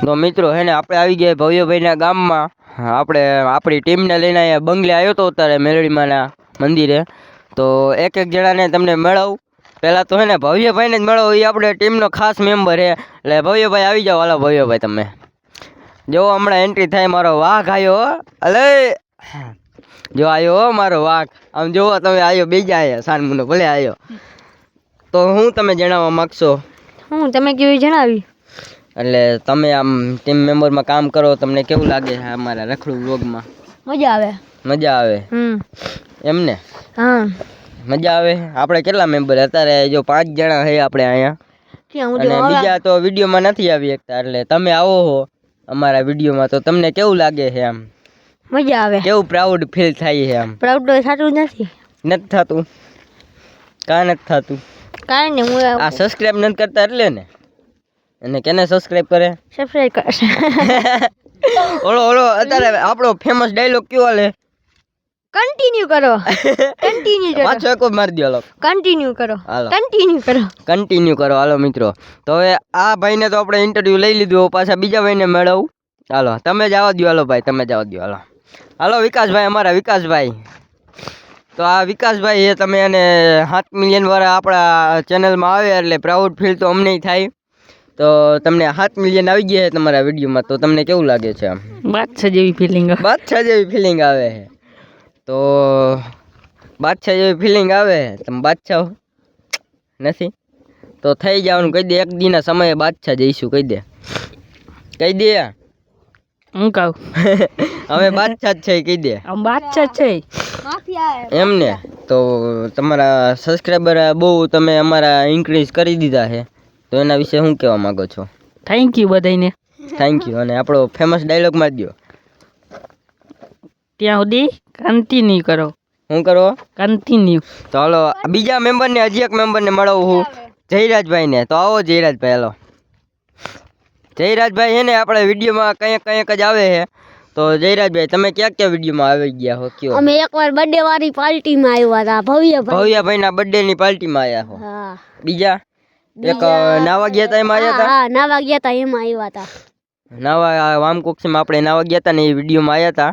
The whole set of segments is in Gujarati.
તો મિત્રો હે ને આપણે આવી ગયા ભવ્યભાઈના ગામમાં. આપણે આપણી ટીમને લઈને અહીંયા બંગલે આવ્યો હતો અત્યારે મેલડીમાના મંદિરે. તો એક જણાને તમને મેળવું. પહેલાં તો હે ને ભવ્યભાઈને જ મેળવો, એ આપણે ટીમનો ખાસ મેમ્બર છે. એટલે ભવ્યભાઈ આવી જાઓ. હાલો ભવ્યભાઈ તમે જો હમણાં એન્ટ્રી થાય. મારો વાઘ આવ્યો. અલે જો આવ્યો મારો વાઘ. આમ જોવો તમે આવ્યો બીજા આવ્યા સાનમુનો ભલે આવ્યો. તો હું તમે જણાવવા માગશો? હું તમે કેવી જણાવી. એટલે તમે આમ ટીમ મેમ્બરમાં કામ કરો, તમને કેવું લાગે છે અમારા રખડું વ્લોગમાં? મજા આવે. મજા આવે એમને? હા મજા આવે. આપણે કેટલા મેમ્બર અત્યારે? જો 5 જણા છે આપણે અહીંયા, અને બીજા તો વિડીયોમાં નથી આવી શકતા. એટલે તમે આવો હો અમારા વિડીયોમાં તો તમને કેવું લાગે છે? આમ મજા આવે. કેવું પ્રાઉડ ફીલ થાય છે? આમ પ્રાઉડ તો થતું નથી થતું. કાં નથી થતું? કાંઈ નહીં. હું આ સબસ્ક્રાઇબ નથી કરતા એટલે ને. અને કેને સબસ્ક્રાઇબ કરે? સબસ્ક્રાઇબ કરશે. ઓલો અત્યારે આપણો ફેમસ ડાયલોગ કયો હાલે? કન્ટિન્યુ કરો. કન્ટિન્યુ કરો. પાછો એક મારી દો. હાલો કન્ટિન્યુ કરો. હાલો કન્ટિન્યુ કરો. કન્ટિન્યુ કરો. હાલો મિત્રો, તો હવે આ ભાઈને તો આપણે ઇન્ટરવ્યુ લઈ લીધું. પાછા બીજા ભાઈને મેળવું. હાલો તમે જ આવવા દો. હાલો ભાઈ તમે જ આવવા દો. હાલો હાલો વિકાસભાઈ, અમારા વિકાસભાઈ. તો આ વિકાસભાઈ એ તમે એને 7 મિલિયન વાળા આપણા ચેનલમાં આવે એટલે પ્રાઉડ ફીલ તો અમને થાય. તો તમને 7 મિલિયન આવી ગયા છે તમારા વિડીયોમાં, તો તમને કેવું લાગે છે? આમ બાદશાહ જેવી ફિલિંગ. બાદશાહ જેવી ફિલિંગ આવે છે. તો બાદશાહ જેવી ફિલિંગ આવે. તમે બાદશાહ નથી તો થઈ જવાનું કહી દે. એક દીના સમયે બાદશાહ જઈશું કહી દે. કહી દે. હું કહું હવે બાદશાહ જ છે કહી દે. બાદશાહ છે એમને. તો તમારા સબસ્ક્રાઈબર બહુ તમે અમારા ઇન્ક્રીઝ કરી દીધા છે, તો એના વિશે શું કહેવા માંગો છો? થેન્ક યુ બધાને. Thank you. અને આપણો ફેમસ ડાયલોગ માર દો. ત્યાં સુધી કન્ટિન્યુ કરો. શું કરો? કન્ટિન્યુ. તો હાલો બીજા મેમ્બરને, હજી એક મેમ્બરને મળવું હું, જયરાજભાઈને. તો આવો જયરાજભાઈ. હાલો જયરાજભાઈ છે ને આપણે વિડીયોમાં કંઈક જ આવે છે. તો જયરાજભાઈ તમે ક્યાં વિડીયોમાં આવી ગયા હો કયો? અમે એકવાર બર્થડે વાળી પાર્ટીમાં આવ્યા હતા. ભવ્યાભાઈના બર્થડેની પાર્ટીમાં આવ્યા હો. હા. બીજા એક નાવા ગયા હતા એમાં આવ્યા હતા. હા નાવા ગયા હતા એમાં આવ્યા હતા. નાવા વામકુક્ષમાં આપણે નાવા ગયા હતા ને એ વિડીયોમાં આવ્યા હતા.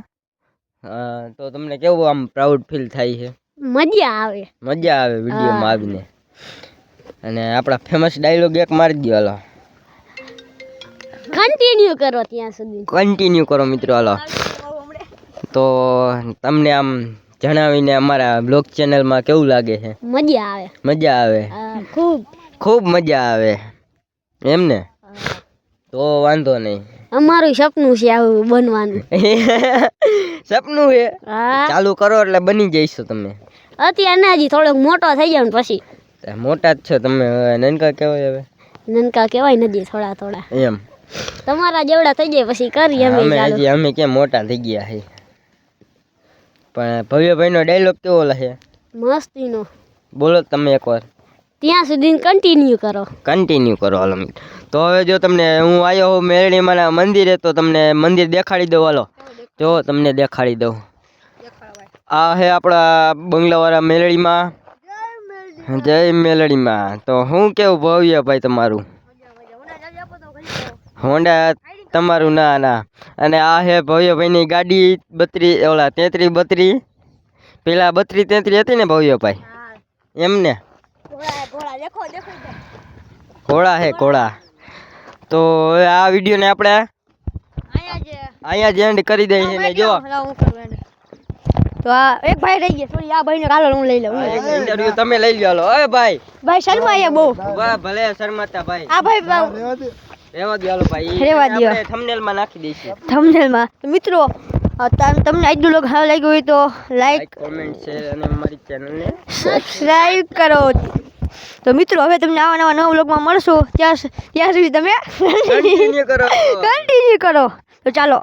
તો તમને કેવું આમ પ્રાઉડ ફીલ થાય છે? મજા આવે. મજા આવે વિડીયોમાં આવીને. અને આપણા ફેમસ ડાયલોગ એક મારી દો. હાલો કન્ટિન્યુ કરો ત્યાં સુધી. કન્ટિન્યુ કરો મિત્રો. હાલો તો તમને આમ જણાવીને અમારા બ્લોગ ચેનલમાં કેવું લાગે છે? મજા આવે. મજા આવે. ખૂબ મજા આવે એમને. તો વાંધો નહીં. અમારું સપનું છે આવું બનવાનું. સપનું છે? ચાલુ કરો એટલે બની જઈશું તમે. અત્યારે હજી થોડોક મોટો થઈ જાય ને પછી. મોટા જ છો તમે. નનકા કહેવાય. હવે નનકા કહેવાય નથી થોડા એમ. તમારા જેવડા થઈ જાય પછી કરીએ અમે કેમ મોટા થઈ ગયા છે. પણ ભવ્યભાઈનો ડાયલોગ કેવો લાગે? મસ્તીનો. બોલો તમે એકવાર. ત્યાં સુધી કન્ટિન્યુ કરો. કન્ટિન્યુ કરો. હાલો તો હવે જો તમને હું આવ્યો હોઉં મેરડીમાના મંદિરે, તો તમને મંદિર દેખાડી દઉં. હાલો જો તમને દેખાડી દઉં. આ હે આપણા બંગલાવાળા મેલડીમાં. જય મેલડીમાં. તો હું કેવું ભવ્યભાઈ તમારું? હોન્ડા તમારું? ના. અને આ હે ભવ્યભાઈની ગાડી 3332. પેલા 3233 હતી ને ભવ્યભાઈ? એમને ઘોડા હે ઘોડા. તો આ વિડીયોને આપણે અહીંયા જ એન્ડ કરી દઈએ છીએ. ને જો તો આ એક ભાઈ રહી ગયા. સોરી આ ભાઈને કાલો હું લઈ લઉં. ઇન્ટરવ્યુ તમે લઈ લ્યો. હાલો ઓય ભાઈ શર્માયા બહુ. વાહ ભલે શર્માતા ભાઈ. આ ભાઈ રેવા દો. હાલો ભાઈ આપણે થંબનેલમાં નાખી દઈશું. થંબનેલમાં. તો મિત્રો તમને આજનો લોગ સારો લાગ્યો હોય તો લાઈક, કોમેન્ટ, શેર અને અમારી ચેનલને સબસ્ક્રાઇબ કરો. તો મિત્રો હવે તમને આવા નવા વ્લોગમાં મળશું. ત્યાં સુધી તમે કન્ટિન્યુ કરો. તો ચાલો.